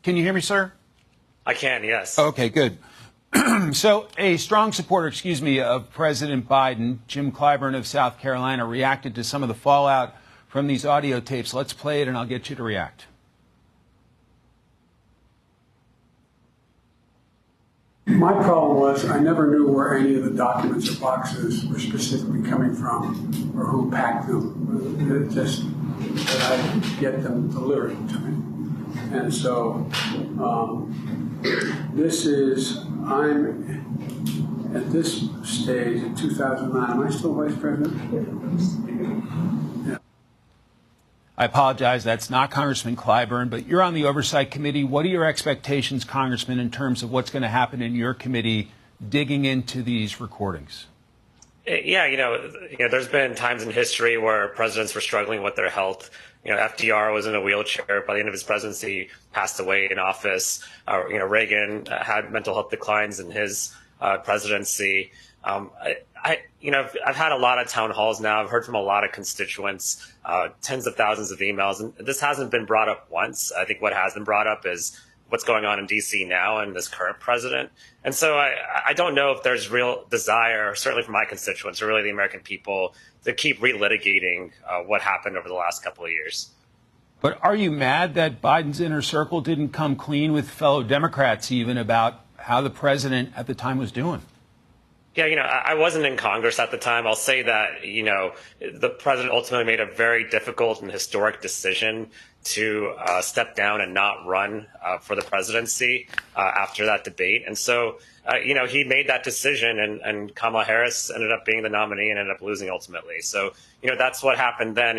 Can you hear me, sir? I can, yes. Okay, good. So a strong supporter, of President Biden, Jim Clyburn of South Carolina, reacted to some of the fallout from these audio tapes. Let's play it and I'll get you to react. My problem was I never knew where any of the documents or boxes were specifically coming from or who packed them. It just that I get them delivered to me. And so I'm at this stage in 2009. Am I still Vice President? Yeah. I apologize, that's not Congressman Clyburn, but you're on the Oversight Committee. What are your expectations, Congressman, in terms of what's going to happen in your committee digging into these recordings? Yeah, there's been times in history where presidents were struggling with their health. FDR was in a wheelchair. By the end of his presidency, passed away in office. Reagan had mental health declines in his presidency. I've had a lot of town halls now. I've heard from a lot of constituents, tens of thousands of emails, and this hasn't been brought up once. I think what has been brought up is what's going on in D.C. now and this current president. And so I don't know if there's real desire, certainly from my constituents or really the American people, to keep relitigating what happened over the last couple of years. But are you mad that Biden's inner circle didn't come clean with fellow Democrats even about how the president at the time was doing? Yeah, I wasn't in Congress at the time. I'll say that, the president ultimately made a very difficult and historic decision to step down and not run for the presidency after that debate. And so, he made that decision and Kamala Harris ended up being the nominee and ended up losing ultimately. So, that's what happened then.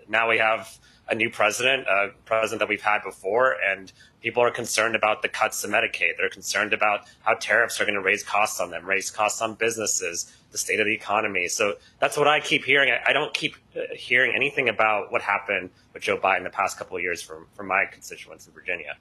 Now we have a new president, a president that we've had before, and people are concerned about the cuts to Medicaid. They're concerned about how tariffs are going to raise costs on them, raise costs on businesses, the state of the economy. So that's what I keep hearing. I don't keep hearing anything about what happened with Joe Biden the past couple of years from my constituents in Virginia.